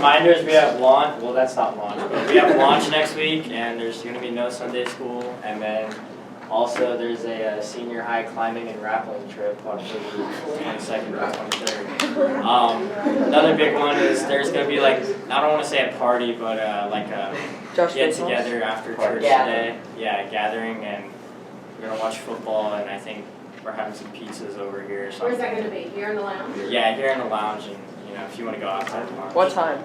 reminders, we have launch, well that's not launch, but we have launch next week, and there's going to be no Sunday school, and then also there's a senior high climbing and rappelling trip on October 22nd to 23rd. Another big one is there's going to be like, I don't want to say a party, but like a get together after church today. Yeah, gathering, and we're going to watch football, and I think we're having some pizzas over here. Where's that going to be? Here in the lounge? Yeah, here in the lounge, and if you want to go outside tomorrow. What time?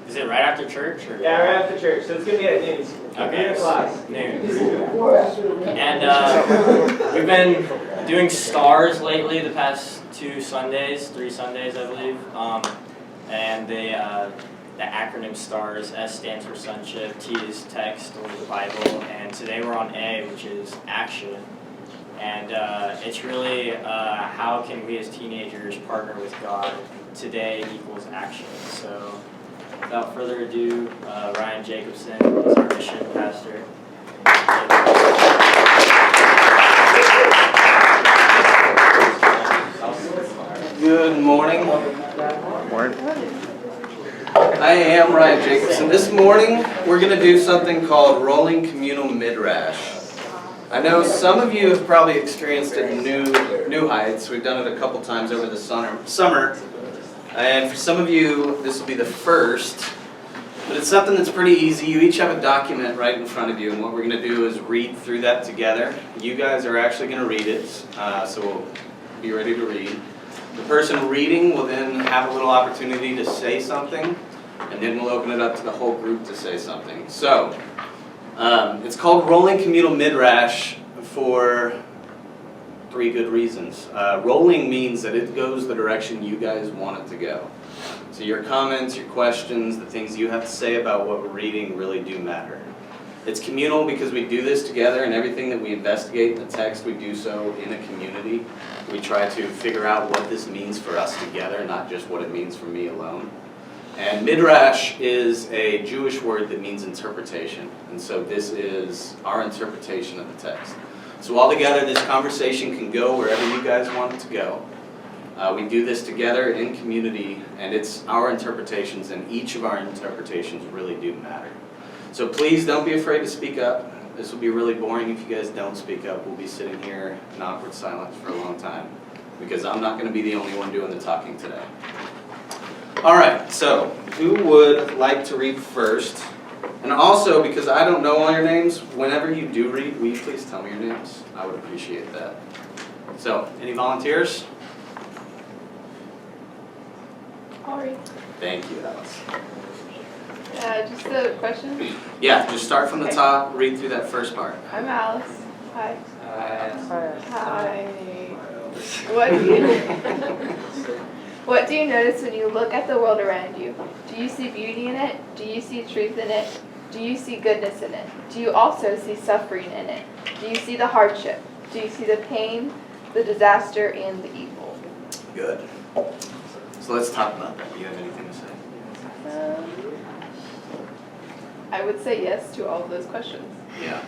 Is it right after church? Or? Yeah, right after church. So it's going to be at noon. Okay. 8 o'clock. Noon. And we've been doing stars lately the past 3 Sundays, I believe. And the acronym STARS, S stands for sonship, T is text or the Bible, and today we're on A, which is action. And it's really how can we as teenagers partner with God? Today equals action. So without further ado, Ryan Jacobson is our mission pastor. Good morning. I am Ryan Jacobson. This morning we're going to do something called rolling Communal Midrash. I know some of you have probably experienced it in New Heights. We've done it a couple times over the summer. And for some of you, this will be the first. But it's something that's pretty easy. You each have a document right in front of you, and what we're going to do is read through that together. You guys are actually going to read it, so we'll be ready to read. The person reading will then have a little opportunity to say something, and then we'll open it up to the whole group to say something. So, it's called Rolling Communal Midrash for 3 good reasons. Rolling means that it goes the direction you guys want it to go. So your comments, your questions, the things you have to say about what we're reading really do matter. It's communal because we do this together, and everything that we investigate in the text, we do so in a community. We try to figure out what this means for us together, not just what it means for me alone. And Midrash is a Jewish word that means interpretation, and so this is our interpretation of the text. So all together, this conversation can go wherever you guys want it to go. We do this together in community, and it's our interpretations, and each of our interpretations really do matter. So please don't be afraid to speak up. This will be really boring if you guys don't speak up. We'll be sitting here in awkward silence for a long time, because I'm not going to be the only one doing the talking today. All right, so who would like to read first? And also, because I don't know all your names, whenever you do read, will you please tell me your names? I would appreciate that. So, any volunteers? I'll read. Thank you, Alice. Just a question. Yeah, just start from the top, read through that first part. I'm Alice. Hi. Hi. What do you notice when you look at the world around you? Do you see beauty in it? Do you see truth in it? Do you see goodness in it? Do you also see suffering in it? Do you see the hardship? Do you see the pain, the disaster, and the evil? Good. So let's talk about that. Do you have anything to say? I would say yes to all of those questions. Yeah.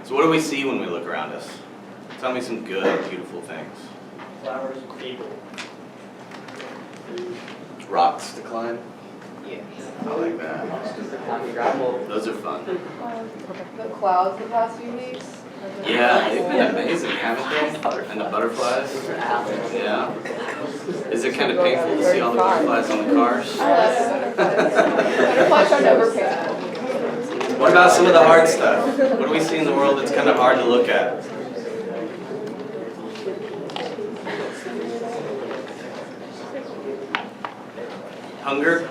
So what do we see when we look around us? Tell me some good, beautiful things. Flowers, people. Rocks to climb? Yeah. I like that. Those are fun. The clouds the past few weeks. Yeah, they've been amazing, haven't they? And the butterflies. Yeah. Is it kind of painful to see all the butterflies on the cars? Butterflies are never painful. What about some of the hard stuff? What do we see in the world that's kind of hard to look at? Hunger?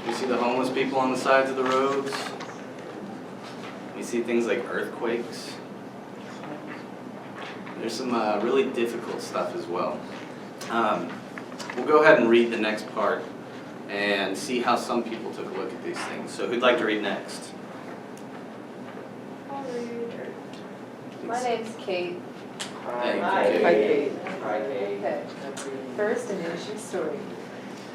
We see the homeless people on the sides of the roads. We see things like earthquakes. There's some really difficult stuff as well. We'll go ahead and read the next part and see how some people took a look at these things. So who'd like to read next? I'll read. My name's Kate. Hi, Kate. Okay. First, an ancient story.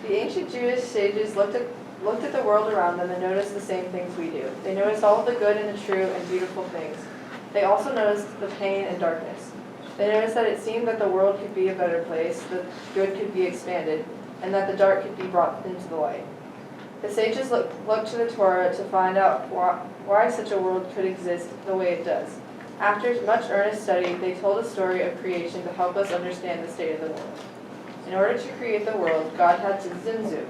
The ancient Jewish sages looked at the world around them and noticed the same things we do. They noticed all of the good and the true and beautiful things. They also noticed the pain and darkness. They noticed that it seemed that the world could be a better place, that good could be expanded, and that the dark could be brought into the light. The sages looked to the Torah to find out why such a world could exist the way it does. After much earnest study, they told a story of creation to help us understand the state of the world. In order to create the world, God had to zimzu.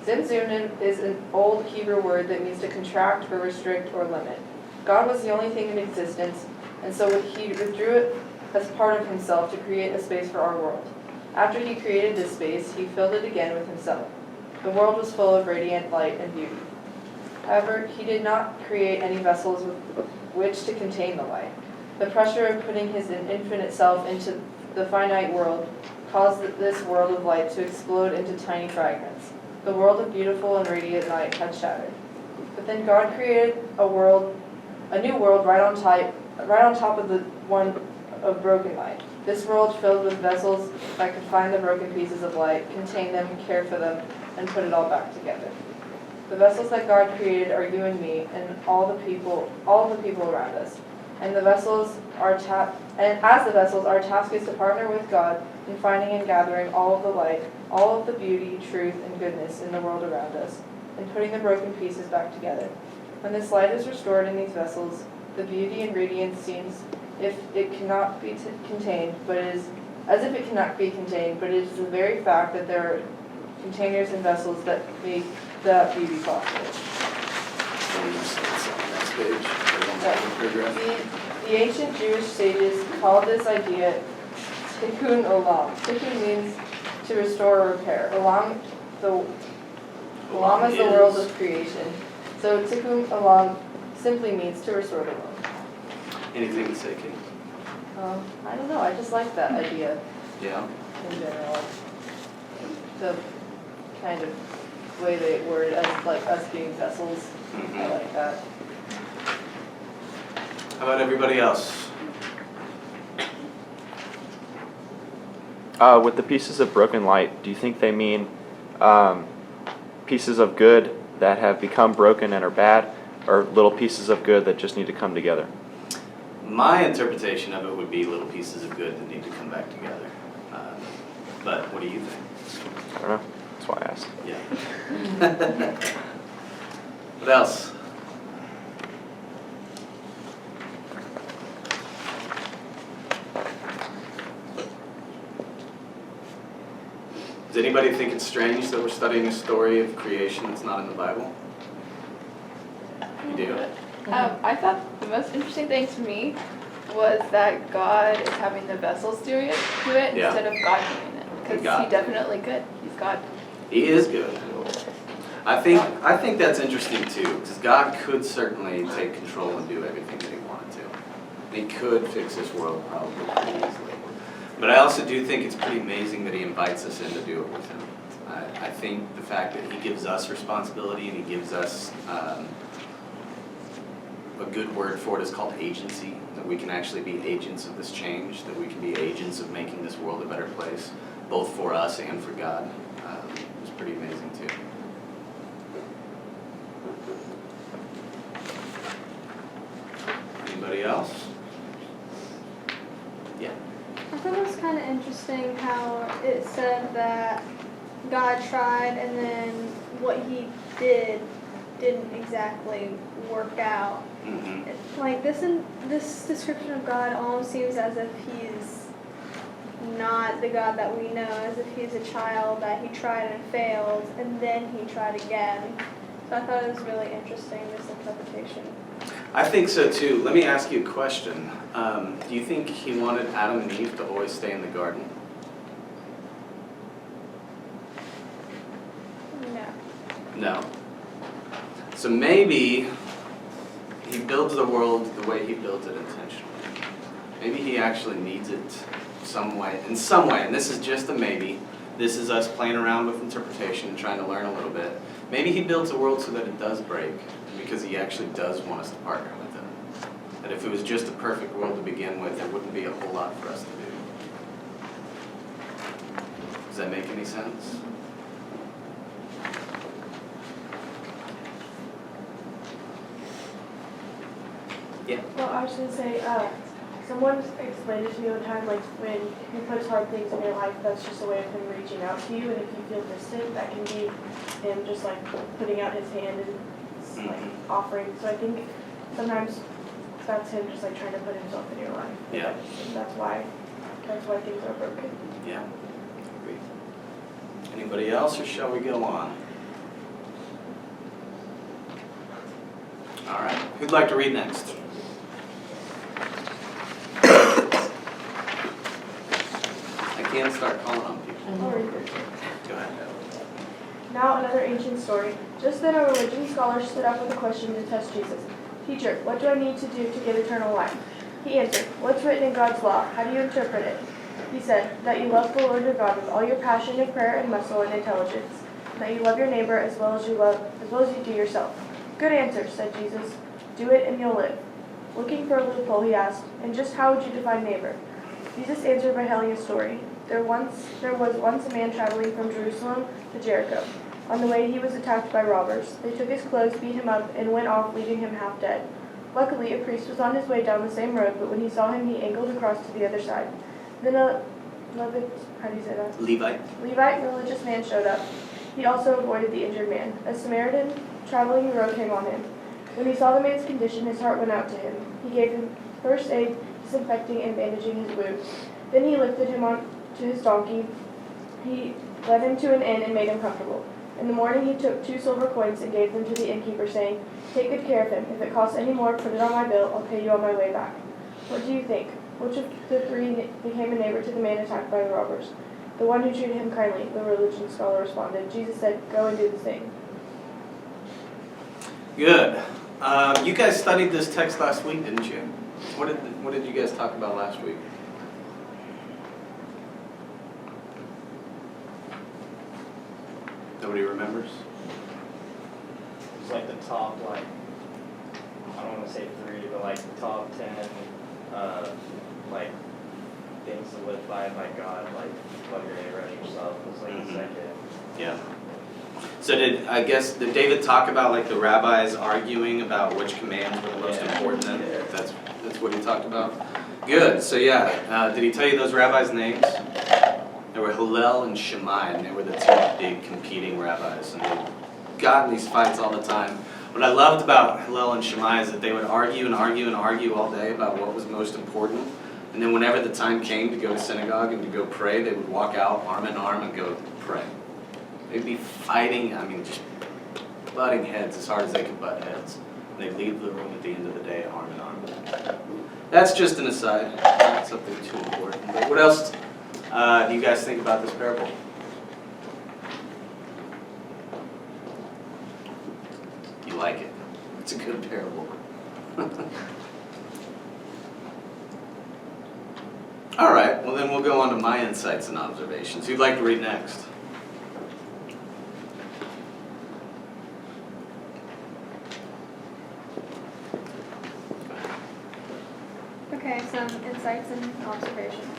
Zimzunim is an old Hebrew word that means to contract or restrict or limit. God was the only thing in existence, and so he withdrew it as part of himself to create a space for our world. After he created this space, he filled it again with himself. The world was full of radiant light and beauty. However, he did not create any vessels with which to contain the light. The pressure of putting his infinite self into the finite world caused this world of light to explode into tiny fragments. The world of beautiful and radiant light had shattered. But then God created a new world right on top of the one of broken light. This world filled with vessels that could find the broken pieces of light, contain them, care for them, and put it all back together. The vessels that God created are you and me, and all the people around us. And as the vessels, our task is to partner with God in finding and gathering all of the light, all of the beauty, truth, and goodness in the world around us, and putting the broken pieces back together. When this light is restored in these vessels, the beauty and radiance seems if it cannot be contained, but it is as if it cannot be contained, but it is the very fact that there are containers and vessels that make that beauty possible. The ancient Jewish sages called this idea tikkun olam. Tikkun means to restore or repair. Olam is the world of creation. So tikkun olam simply means to restore the world. Anything to say, Kate? I don't know. I just like that idea Yeah. in general. The kind of way they word it as like us being vessels. I like that. How about everybody else? With the pieces of broken light, do you think they mean pieces of good that have become broken and are bad, or little pieces of good that just need to come together? My interpretation of it would be little pieces of good that need to come back together. But what do you think? I don't know. That's why I asked. Yeah. What else? Does anybody think it's strange that we're studying a story of creation that's not in the Bible? You do? I thought the most interesting thing to me was that God is having the vessels do it Yeah. instead of God doing it. Because God. he's definitely good. He's God. He is good. I think that's interesting too, because God could certainly take control and do everything that he wanted to. He could fix this world probably pretty easily. But I also do think it's pretty amazing that he invites us in to do it with him. I think the fact that he gives us responsibility and he gives us a good word for it is called agency, that we can actually be agents of this change, that we can be agents of making this world a better place, both for us and for God. It's pretty amazing too. Anybody else? Yeah. I thought it was kind of interesting how it said that God tried and then what he did didn't exactly work out. Mm-hmm. Like this description of God almost seems as if he's not the God that we know, as if he's a child that he tried and failed and then he tried again. So I thought it was really interesting, this interpretation. I think so too. Let me ask you a question. Do you think he wanted Adam and Eve to always stay in the garden? No. No. So maybe he builds the world the way he built it intentionally. Maybe he actually needs it in some way, and this is just a maybe. This is us playing around with interpretation and trying to learn a little bit. Maybe he builds a world so that it does break, because he actually does want us to partner with him. That if it was just a perfect world to begin with, there wouldn't be a whole lot for us to do. Does that make any sense? Well, I was going to say, Someone explained it to me one time, like when he puts hard things in your life, that's just a way of him reaching out to you, and if you feel distant, that can be him just like putting out his hand and like offering. So I think sometimes that's him just like trying to put himself in your life. Yeah. And that's why things are broken. Yeah. Agreed. Anybody else, or shall we go on? All right. Who'd like to read next? I can start calling on people. I'll read this. Go ahead. Now another ancient story. Just then a religion scholar stood up with a question to test Jesus. Teacher, what do I need to do to get eternal life? He answered, what's written in God's law? How do you interpret it? He said, that you love the Lord your God with all your passion and prayer and muscle and intelligence, and that you love your neighbor as well as you do yourself. Good answer, said Jesus. Do it and you'll live. Looking for a loophole, he asked, and just how would you define neighbor? Jesus answered by telling a story. There was once a man traveling from Jerusalem to Jericho. On the way, he was attacked by robbers. They took his clothes, beat him up, and went off, leaving him half dead. Luckily, a priest was on his way down the same road, but when he saw him, he angled across to the other side. Then a Levite religious man showed up. He also avoided the injured man. A Samaritan traveling the road came on him. When he saw the man's condition, his heart went out to him. He gave him first aid, disinfecting and bandaging his wounds. Then he lifted him on to his donkey. He led him to an inn and made him comfortable. In the morning he took 2 silver coins and gave them to the innkeeper, saying, take good care of him. If it costs any more, put it on my bill. I'll pay you on my way back. What do you think? Which of the 3 became a neighbor to the man attacked by the robbers? The one who treated him kindly, the religion scholar responded. Jesus said, go and do the same. Good. You guys studied this text last week, didn't you? What did you guys talk about last week? Nobody remembers? It's like the top, like, I don't want to say 3, but like the top 10, like, things to live by God, like, love your neighbor as yourself. It was like the second. Yeah. So did David talk about like the rabbis arguing about which commands were the most important then? Yeah. That's what he talked about? Good. So yeah, did he tell you those rabbis' names? There were Hillel and Shammai, and they were the 2 big competing rabbis, and they got in these fights all the time. What I loved about Hillel and Shammai is that they would argue and argue and argue all day about what was most important, and then whenever the time came to go to synagogue and to go pray, they would walk out arm in arm and go pray. They'd be fighting, just butting heads as hard as they could butt heads. And they'd leave the room at the end of the day arm in arm. That's just an aside, not something too important. But what else do you guys think about this parable? You like it? It's a good parable. All right, well then we'll go on to my insights and observations. Who'd like to read next? Okay, some insights and observations.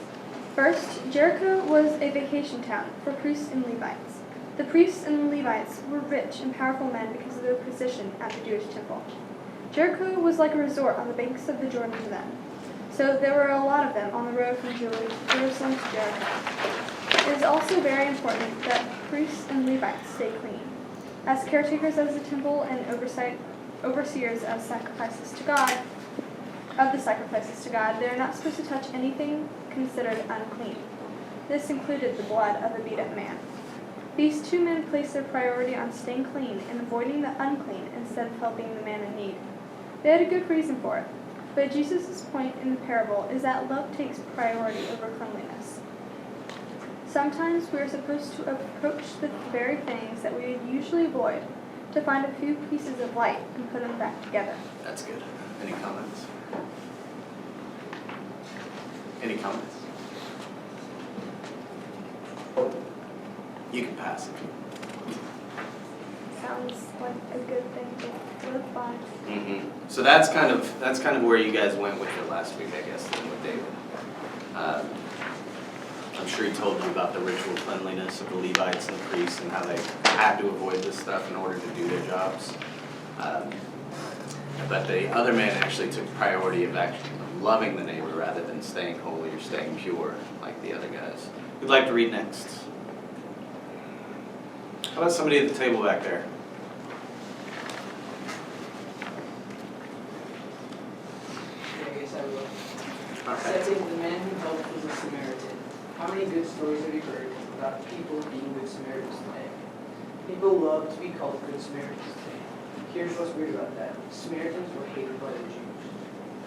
First, Jericho was a vacation town for priests and Levites. The priests and Levites were rich and powerful men because of their position at the Jewish temple. Jericho was like a resort on the banks of the Jordan to them, so there were a lot of them on the road from Jerusalem to Jericho. It is also very important that priests and Levites stay clean. As caretakers of the temple and overseers of sacrifices to God, they are not supposed to touch anything considered unclean. This included the blood of a beat-up man. These 2 men placed their priority on staying clean and avoiding the unclean instead of helping the man in need. They had a good reason for it, but Jesus' point in the parable is that love takes priority over cleanliness. Sometimes we are supposed to approach the very things that we would usually avoid to find a few pieces of light and put them back together. That's good. Any comments? Any comments? You can pass if you Sounds like a good thing to live by. So that's kind of where you guys went with it last week, I guess, then with David. I'm sure he told you about the ritual cleanliness of the Levites and the priests and how they had to avoid this stuff in order to do their jobs. But the other man actually took priority of actually loving the neighbor rather than staying holy or staying pure like the other guys. Who'd like to read next? How about somebody at the table back there? I guess I will. Okay. Setting, the man who helped was a Samaritan. How many good stories have you heard about people being good Samaritans today? People love to be called good Samaritans today. Here's what's weird about that. Samaritans were hated by the Jews.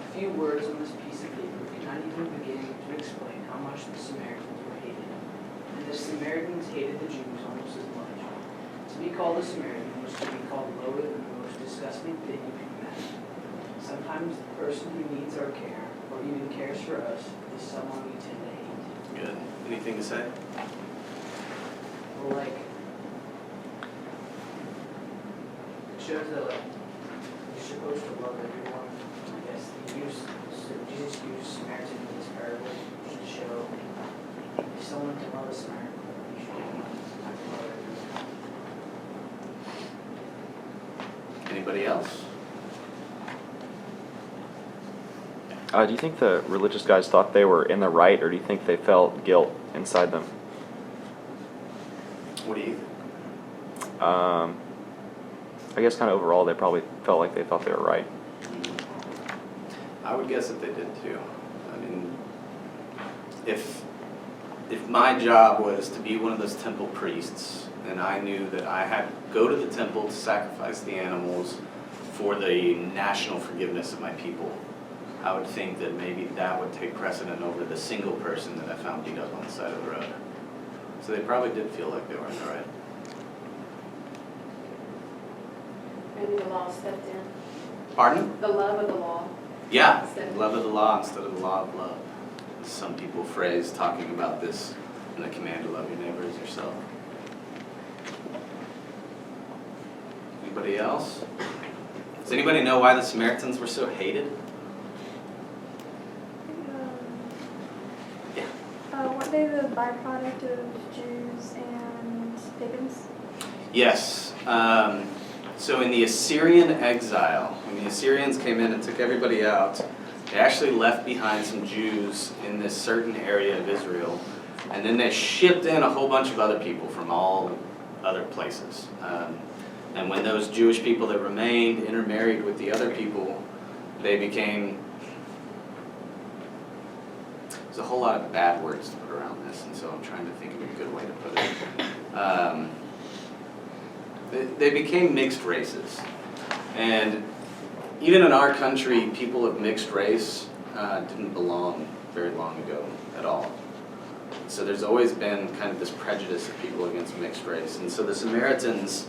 A few words on this piece of paper cannot even begin to explain how much the Samaritans were hated. And the Samaritans hated the Jews almost as much. To be called a Samaritan was to be called lower than the most disgusting thing you can imagine. Sometimes the person who needs our care, or even cares for us, is someone we tend to hate. Good. Anything to say? Well, like, it shows that, like, you're supposed to love everyone. I guess Jesus used Samaritan in this parable to show if someone can love a Samaritan, you should love everyone. Anybody else? Do you think the religious guys thought they were in the right, or do you think they felt guilt inside them? What do you think? I guess kind of overall they probably felt like they thought they were right. I would guess that they did too. I mean, if my job was to be one of those temple priests, and I knew that I had to go to the temple to sacrifice the animals for the national forgiveness of my people, I would think that maybe that would take precedent over the single person that I found beat up on the side of the road. So they probably did feel like they were in the right. Maybe the law stepped in. Pardon? The love of the law. Yeah, Instead of- love of the law instead of the law of love. Some people phrase talking about this in the command to love your neighbor as yourself. Anybody else? Does anybody know why the Samaritans were so hated? Yeah. Weren't they the byproduct of Jews and pagans? Yes. So in the Assyrian exile, when the Assyrians came in and took everybody out, they actually left behind some Jews in this certain area of Israel, and then they shipped in a whole bunch of other people from all other places. And when those Jewish people that remained intermarried with the other people, they became... There's a whole lot of bad words to put around this, and so I'm trying to think of a good way to put it. They became mixed races. And even in our country, people of mixed race didn't belong very long ago at all. So there's always been kind of this prejudice of people against mixed race. And so the Samaritans,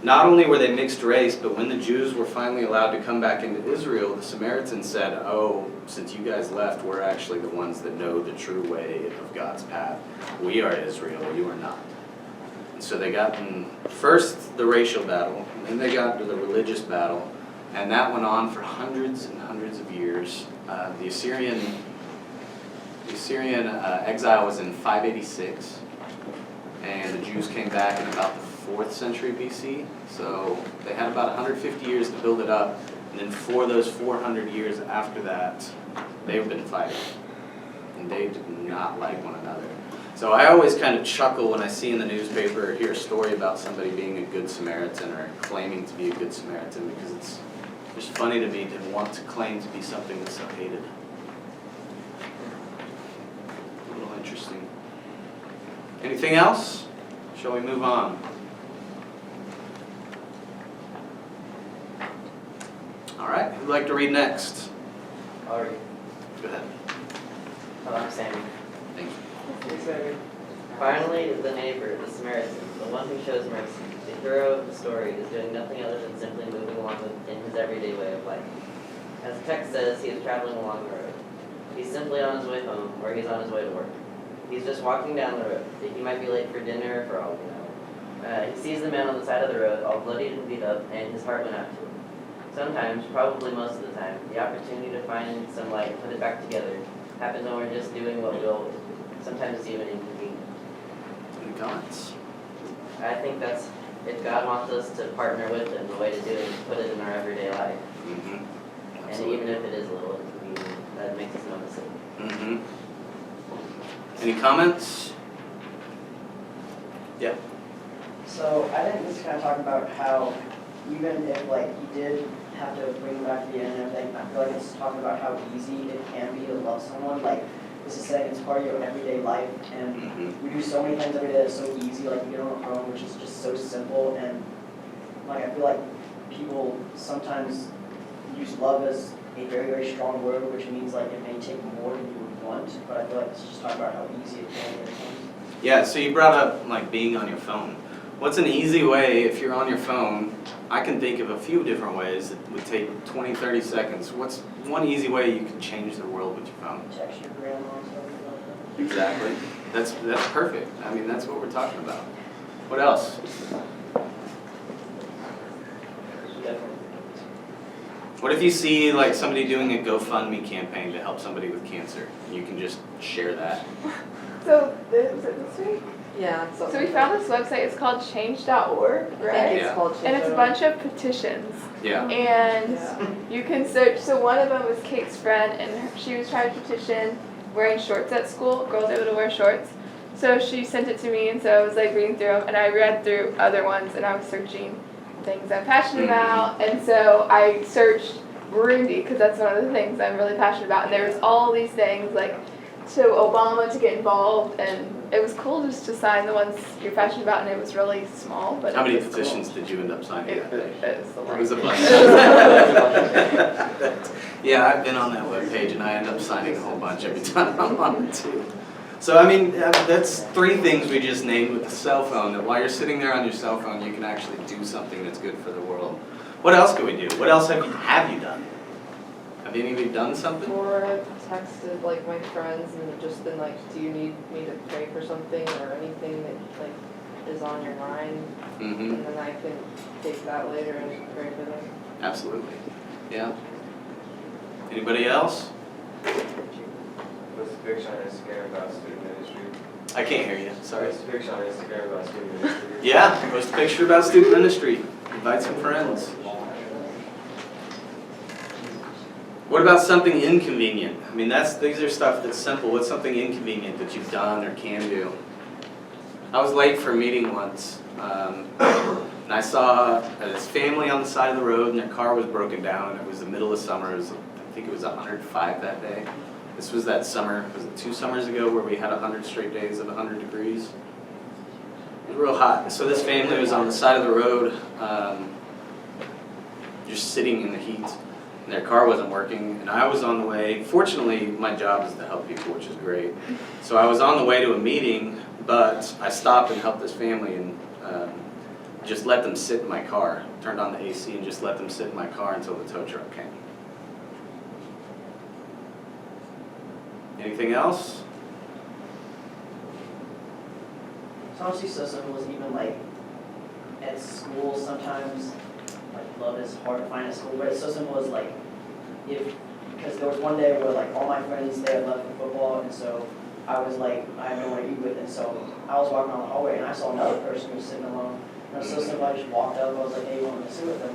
not only were they mixed race, but when the Jews were finally allowed to come back into Israel, the Samaritans said, oh, since you guys left, we're actually the ones that know the true way of God's path. We are Israel, you are not. And so they got in first the racial battle, and then they got into the religious battle, and that went on for hundreds and hundreds of years. The Assyrian exile was in 586, and the Jews came back in about the 4th century BC. So they had about 150 years to build it up, and then for those 400 years after that, they've been fighting, and they did not like one another. So I always kind of chuckle when I see in the newspaper or hear a story about somebody being a good Samaritan or claiming to be a good Samaritan, because it's just funny to me to want to claim to be something that's so hated. A little interesting. Anything else? Shall we move on? All right, who'd like to read next? I'll read. Go ahead. I'm Sammy. Thank you. Finally, the neighbor, the Samaritan, the one who shows mercy, the hero of the story, is doing nothing other than simply moving along in his everyday way of life. As the text says, he is traveling along the road. He's simply on his way home, or he's on his way to work. He's just walking down the road. He might be late for dinner, for all we know. He sees the man on the side of the road, all bloodied and beat up, and his heart went out to him. Sometimes, probably most of the time, the opportunity to find some light and put it back together happens when we're just doing what we always do. Sometimes it's even inconvenient. Any comments? I think that's, if God wants us to partner with Him, the way to do it is put it in our everyday life. Mm-hmm. And even if it is a little inconvenient. that makes us notice it. Mm-hmm. Any comments? Yeah. So I think this is kind of talking about how even if like you did have to bring back to the end and everything, I feel like it's talking about how easy it can be to love someone. Like this is saying it's part of your everyday life, and we do so many things every day that's so easy. Like you get on a phone, which is just so simple, and like I feel like people sometimes use love as a very, very strong word, which means like it may take more than you would want. But I feel like it's just talking about how easy it can be. Yeah, so you brought up like being on your phone. What's an easy way if you're on your phone? I can think of a few different ways that would take 20, 30 seconds. What's one easy way you can change the world with your phone? Text your grandma or something like that. Exactly. That's perfect. I mean, that's what we're talking about. What else? What if you see like somebody doing a GoFundMe campaign to help somebody with cancer? You can just share that. So, is it this week? Yeah. So we found this website, it's called change.org, I right? think Yeah. it's called And it's a bunch of petitions. Yeah. And you can search, so one of them was Kate's friend, and she was trying to petition wearing shorts at school, girls able to wear shorts. So she sent it to me, and so I was like reading through them, and I read through other ones, and I was searching things I'm passionate about, and so I searched Burundi, because that's one of the things I'm really passionate about, and there was all these things, like, to Obama to get involved, and it was cool just to sign the ones you're passionate about, and it was really small, but How many it was petitions did you end up signing that day? It was a lot. It was a bunch. Yeah, I've been on that webpage and I end up signing a whole bunch every time I'm on it too. So I mean, that's 3 things we just named with the cell phone, that while you're sitting there on your cell phone, you can actually do something that's good for the world. What else can we do? What else have you done? Have any of you done something? Or I've texted like my friends and just been like, do you need me to pray for something or anything that like is on your mind? Mm-hmm. And then I can take that later and pray for them. Absolutely. Yeah. Anybody else? What's the picture on Instagram about student ministry? I can't hear you. Sorry. What's the picture on Instagram about student ministry? Yeah, post a picture about student ministry. Invite some friends. What about something inconvenient? I mean, these are stuff that's simple. What's something inconvenient that you've done or can do? I was late for a meeting once, and I saw this family on the side of the road, and their car was broken down, and it was the middle of summer. I think it was 105 that day. This was that summer, was it 2 summers ago, where we had 100 straight days of 100 degrees? It was real hot. So this family was on the side of the road, just sitting in the heat. And their car wasn't working, and I was on the way. Fortunately, my job is to help people, which is great. So I was on the way to a meeting, but I stopped and helped this family and just let them sit in my car. Turned on the AC and just let them sit in my car until the tow truck came. Anything else? It's honestly so simple as even like at school sometimes, like love is hard to find at school, but it's so simple as like because there was one day where like all my friends, they had left for football, and so I was like, I had no one to eat with, and so I was walking around the hallway and I saw another person who was sitting alone. And it was so simple, I just walked up, I was like, hey, you want to sit with them?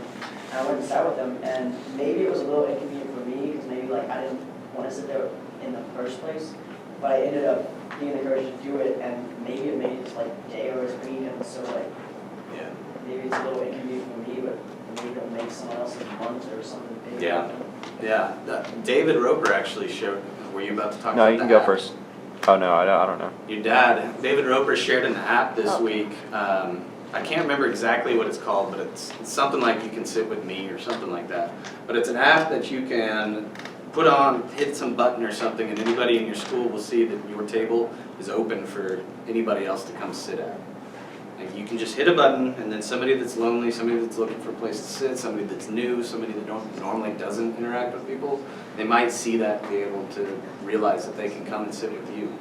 And I went and sat with them, and maybe it was a little inconvenient for me, because maybe like I didn't want to sit there in the first place, but I ended up being the courage to do it, and maybe it made his like day or his week, and so like, Yeah. maybe it's a little inconvenient for me, but maybe it'll make someone else's month or something big. Yeah. Yeah. David Roper actually showed. Were you about to talk No, about you can the go app? first. Oh no, I don't know. Your dad, David Roper, shared an app this week. I can't remember exactly what it's called, but it's something like You Can Sit With Me or something like that. But it's an app that you can put on, hit some button or something, and anybody in your school will see that your table is open for anybody else to come sit at. And you can just hit a button, and then somebody that's lonely, somebody that's looking for a place to sit, somebody that's new, somebody that normally doesn't interact with people, they might see that and be able to realize that they can come and sit with you.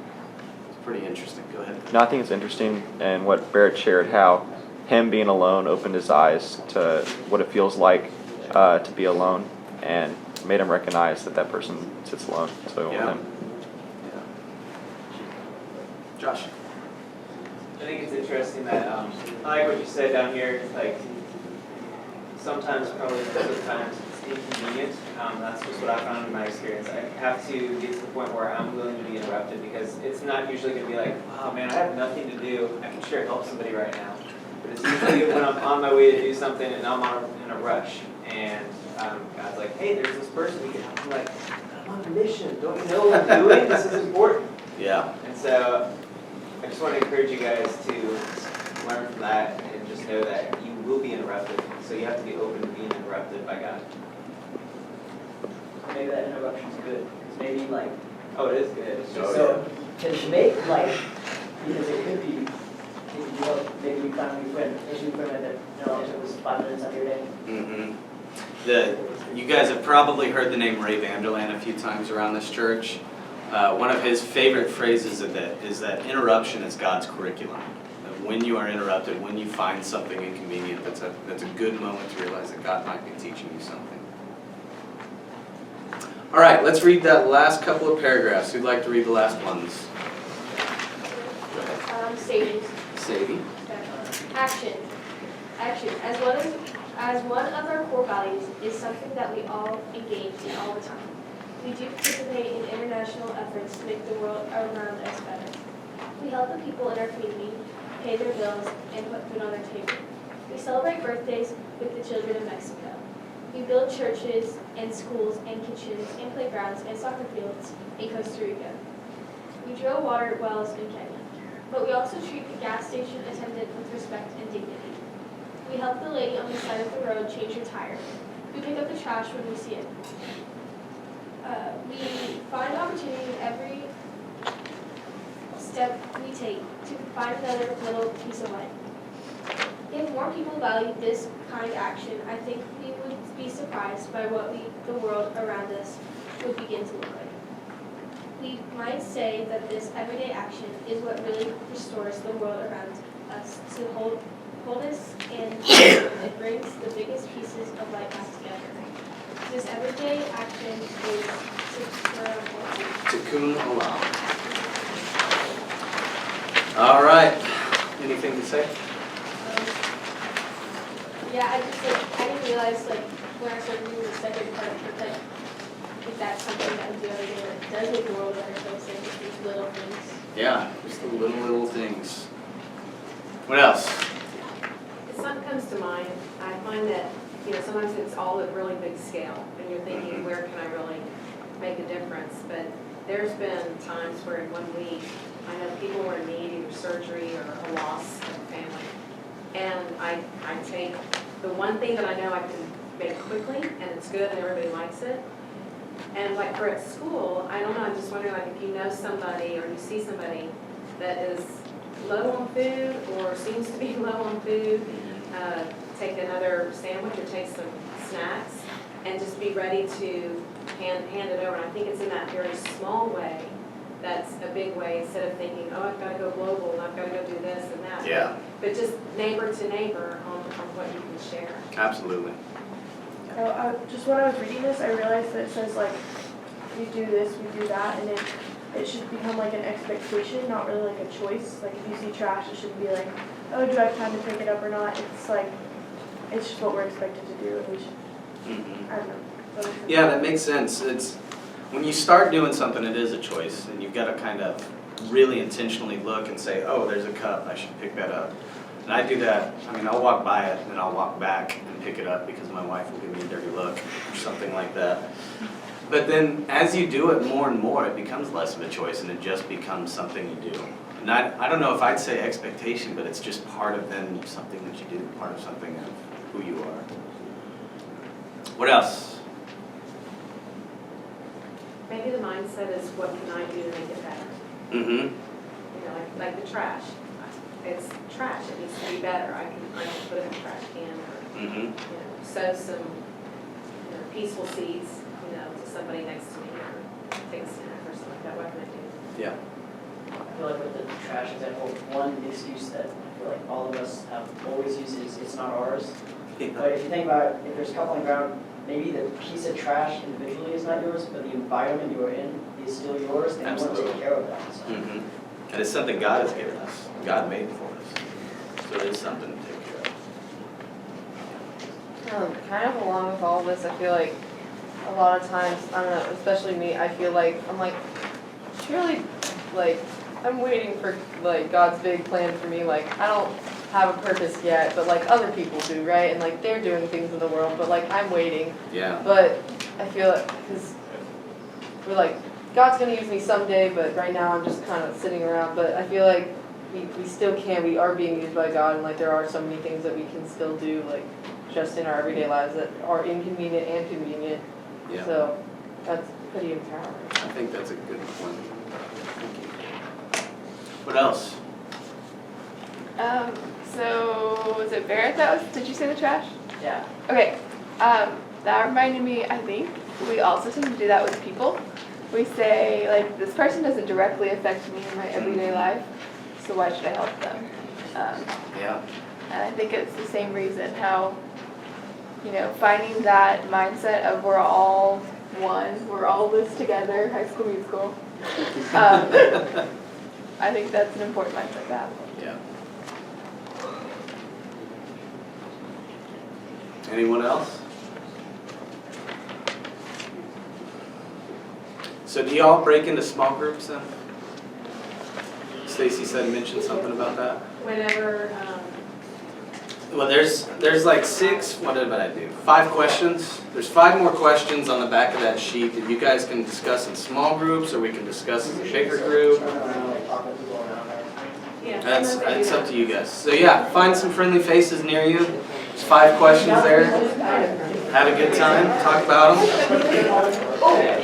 It's pretty interesting. Go ahead. No, I think it's interesting, and what Barrett shared, how him being alone opened his eyes to what it feels like to be alone, and made him recognize that that person sits alone. So Yeah. with him. Josh. I think it's interesting that, I like what you said down here, like, sometimes, probably most of the time, it's inconvenient. That's just what I found in my experience. I have to get to the point where I'm willing to be interrupted because it's not usually going to be like, wow, man, I have nothing to do. I can sure help somebody right now. But it's usually when I'm on my way to do something and I'm in a rush. And God's like, hey, there's this person you can help. I'm like, I'm on a mission. Don't you know what I'm doing? This is important. Yeah. And so I just want to encourage you guys to learn from that and just know that you will be interrupted. So you have to be open to being interrupted by God. Maybe that interruption's good, because maybe like, Oh, it is good. It's just so, because make like, because it could be, maybe you found a new friend, there's a new friend that, it was 5 minutes out of your day. You guys have probably heard the name Ray Vanderland a few times around this church. One of his favorite phrases is that interruption is God's curriculum. That when you are interrupted, when you find something inconvenient, that's a good moment to realize that God might be teaching you something. All right, let's read that last couple of paragraphs. Who'd like to read the last ones? Go ahead. Stages. Sadie. Action. Action. As one of our core values is something that we all engage in all the time. We do participate in international efforts to make the world around us better. We help the people in our community pay their bills and put food on their table. We celebrate birthdays with the children of Mexico. We build churches and schools and kitchens and playgrounds and soccer fields in Costa Rica. We drill water wells in Kenya. But we also treat the gas station attendant with respect and dignity. We help the lady on the side of the road change her tire. We pick up the trash when we see it. We find opportunity in every step we take to find another little piece of light. If more people valued this kind of action, I think we would be surprised by what the world around us would begin to look like. We might say that this everyday action is what really restores the world around us to wholeness, and it brings the biggest pieces of life back together. This everyday action is Tikkun Olam. All right. Anything to say? Yeah, I didn't realize when I started reading the second part that if that's something that we do every day that does make the world better, so it's just these little things. Yeah, just the little things. What else? If something comes to mind, I find that, sometimes it's all at really big scale, and you're thinking, where can I really make a difference? But there's been times where in 1 week, I know people were in need, either surgery or a loss of a family. And I take the one thing that I know I can make quickly, and it's good and everybody likes it. And for at school, I don't know, I'm just wondering if you know somebody or you see somebody that is low on food or seems to be low on food, take another sandwich or take some snacks and just be ready to hand it over. And I think it's in that very small way that's a big way, instead of thinking, oh, I've got to go global and I've got to go do this and that. Yeah. But just neighbor to neighbor on what you can share. Absolutely. Just when I was reading this, I realized that it says you do this, we do that, and it should become an expectation, not really a choice. If you see trash, it shouldn't be oh, do I have time to pick it up or not? It's just what we're expected to do, and we should, I don't know. Yeah, that makes sense. It's when you start doing something, it is a choice, and you've got to kind of really intentionally look and say, oh, there's a cup, I should pick that up. And I do that. I'll walk by it, and then I'll walk back and pick it up because my wife will give me a dirty look or something like that. But then as you do it more and more, it becomes less of a choice, and it just becomes something you do. And I don't know if I'd say expectation, but it's just part of then something that you do, part of something of who you are. What else? Maybe the mindset is, what can I do to make it better? Mm-hmm. Like the trash. It's trash, it needs to be better. I don't put it in the trash can or, sow some, peaceful seeds, to somebody next to me or take a snack or something like that. What can I do? Yeah. I feel like with the trash example, one excuse that I feel like all of us have always used is it's not ours. But if you think about it, if there's a couple on the ground, maybe the piece of trash individually is not yours, but the environment you are in is still yours, and you want to take care of that. So. And it's something God has given us. God made it for us. So it is something to take care of. Kind of along with all this, I feel like a lot of times, I don't know, especially me, I feel like, I'm like, surely, like, I'm waiting for, like, God's big plan for me, like, I don't have a purpose yet, but, like, other people do, right? And, like, they're doing things in the world, but, like, I'm waiting. Yeah. But I feel like, because we're like, God's gonna use me someday, but right now I'm just kind of sitting around, but I feel like we still can, we are being used by God, and, like, there are so many things that we can still do, like, just in our everyday lives that are inconvenient and convenient. Yeah. So that's pretty empowering. I think that's a good point. Thank you. What else? So was it Barrett that was, did you say the trash? Yeah. Okay, that reminded me, I think, we also tend to do that with people. We say, like, this person doesn't directly affect me in my everyday life, so why should I help them? Yeah. And I think it's the same reason how, you know, finding that mindset of we're all one, we're all this together, High School Musical. I think that's an important mindset to have. Yeah. Anyone else? So do y'all break into small groups then? Stacy mentioned something about that. Whenever, Well, there's like 5 questions. There's 5 more questions on the back of that sheet that you guys can discuss in small groups, or we can discuss as a bigger group. It's up to you guys. So yeah, find some friendly faces near you. There's 5 questions there. Have a good time. Talk about them.